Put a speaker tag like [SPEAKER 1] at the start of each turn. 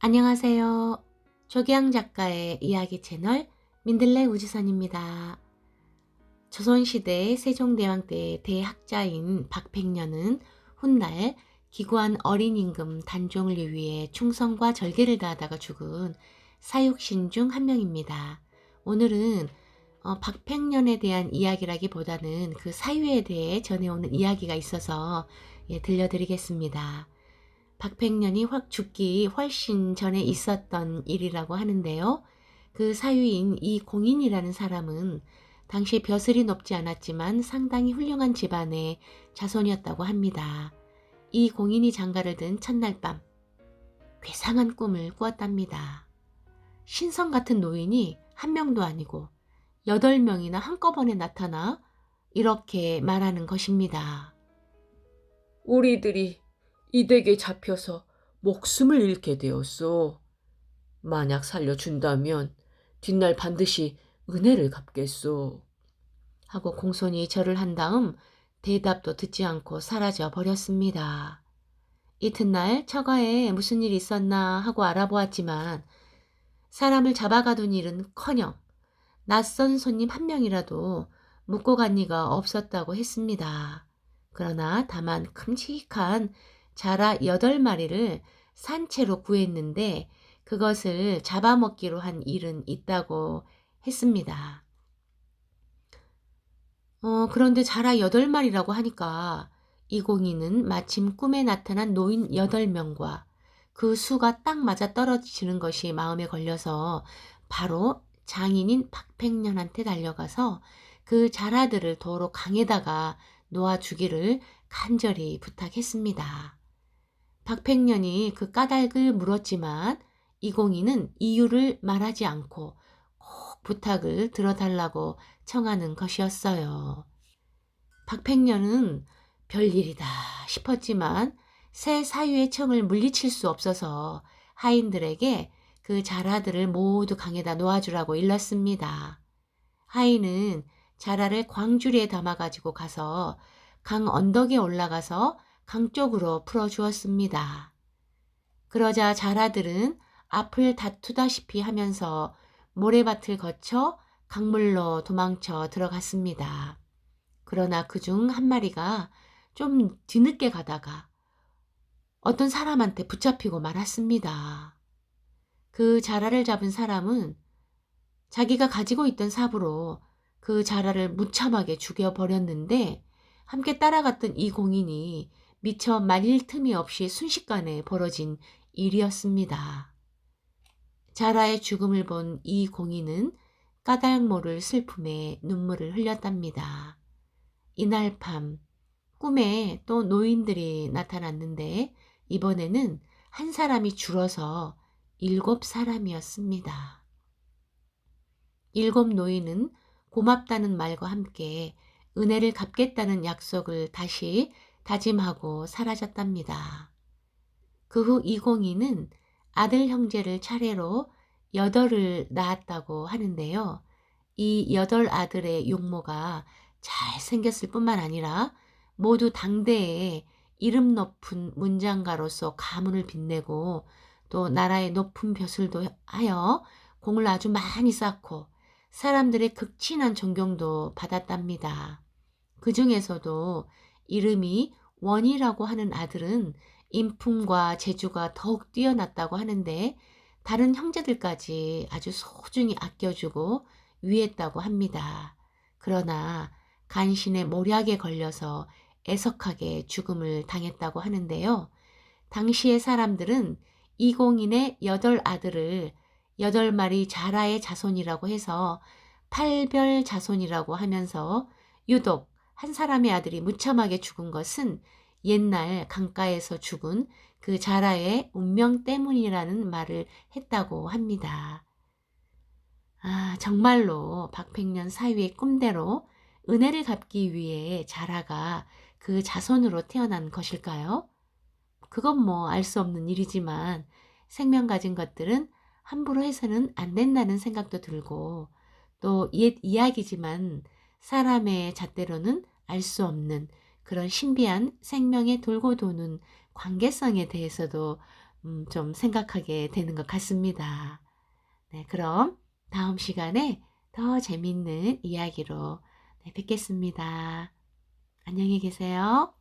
[SPEAKER 1] 안녕하세요. 조기양 작가의 이야기 채널 민들레 우주선입니다. 조선시대 세종대왕 때 대학자인 박팽년은 훗날 기구한 어린 임금 단종을 위해 충성과 절개를 다하다가 죽은 사육신 중 한 명입니다. 오늘은 박팽년에 대한 이야기라기보다는 그 사유에 대해 전해오는 이야기가 있어서 들려드리겠습니다. 박팽년이 죽기 훨씬 전에 있었던 일이라고 하는데요. 그 사유인 이 공인이라는 사람은 당시 벼슬이 높지 않았지만 상당히 훌륭한 집안의 자손이었다고 합니다. 이 공인이 장가를 든 첫날 밤 괴상한 꿈을 꾸었답니다. 신성 같은 노인이 한 명도 아니고 8명이나 한꺼번에 나타나 이렇게 말하는 것입니다.
[SPEAKER 2] 우리들이 이 댁에 잡혀서 목숨을 잃게 되었소. 만약 살려준다면 뒷날 반드시 은혜를 갚겠소.
[SPEAKER 1] 하고 공손히 절을 한 다음 대답도 듣지 않고 사라져 버렸습니다. 이튿날 처가에 무슨 일이 있었나 하고 알아보았지만 사람을 잡아가둔 일은커녕 낯선 손님 한 명이라도 묵고 간 이가 없었다고 했습니다. 그러나 다만 큼직한 자라 8마리를 산채로 구했는데 그것을 잡아먹기로 한 일은 있다고 했습니다. 그런데 자라 8마리라고 하니까 이공이는 마침 꿈에 나타난 노인 8명과 그 수가 딱 맞아 떨어지는 것이 마음에 걸려서 바로 장인인 박팽년한테 달려가서 그 자라들을 도로 강에다가 놓아주기를 간절히 부탁했습니다. 박팽년이 그 까닭을 물었지만 이공이는 이유를 말하지 않고 꼭 부탁을 들어달라고 청하는 것이었어요. 박팽년은 별일이다 싶었지만 새 사유의 청을 물리칠 수 없어서 하인들에게 그 자라들을 모두 강에다 놓아주라고 일렀습니다. 하인은 자라를 광주리에 담아가지고 가서 강 언덕에 올라가서 강 쪽으로 풀어주었습니다. 그러자 자라들은 앞을 다투다시피 하면서 모래밭을 거쳐 강물로 도망쳐 들어갔습니다. 그러나 그중 한 마리가 좀 뒤늦게 가다가 어떤 사람한테 붙잡히고 말았습니다. 그 자라를 잡은 사람은 자기가 가지고 있던 삽으로 그 자라를 무참하게 죽여버렸는데 함께 따라갔던 이 공인이 미처 말릴 틈이 없이 순식간에 벌어진 일이었습니다. 자라의 죽음을 본 이 공인은 까닭 모를 슬픔에 눈물을 흘렸답니다. 이날 밤 꿈에 또 노인들이 나타났는데 이번에는 한 사람이 줄어서 7사람이었습니다. 7 노인은 고맙다는 말과 함께 은혜를 갚겠다는 약속을 다시 다짐하고 사라졌답니다. 그 후 이공이는 아들 형제를 차례로 8을 낳았다고 하는데요. 이 8 아들의 용모가 잘생겼을 뿐만 아니라 모두 당대에 이름 높은 문장가로서 가문을 빛내고 또 나라의 높은 벼슬도 하여 공을 아주 많이 쌓고 사람들의 극진한 존경도 받았답니다. 그 중에서도 이름이 원이라고 하는 아들은 인품과 재주가 더욱 뛰어났다고 하는데 다른 형제들까지 아주 소중히 아껴주고 위했다고 합니다. 그러나 간신의 모략에 걸려서 애석하게 죽음을 당했다고 하는데요. 당시의 사람들은 이공인의 8 아들을 8마리 자라의 자손이라고 해서 팔별 자손이라고 하면서 유독 한 사람의 아들이 무참하게 죽은 것은 옛날 강가에서 죽은 그 자라의 운명 때문이라는 말을 했다고 합니다. 정말로 박팽년 사위의 꿈대로 은혜를 갚기 위해 자라가 그 자손으로 태어난 것일까요? 그건 뭐 알 수 없는 일이지만 생명 가진 것들은 함부로 해서는 안 된다는 생각도 들고 또 옛 이야기지만 사람의 잣대로는 알 수 없는 그런 신비한 생명에 돌고 도는 관계성에 대해서도 좀 생각하게 되는 것 같습니다. 네, 그럼 다음 시간에 더 재밌는 이야기로 네, 뵙겠습니다. 안녕히 계세요.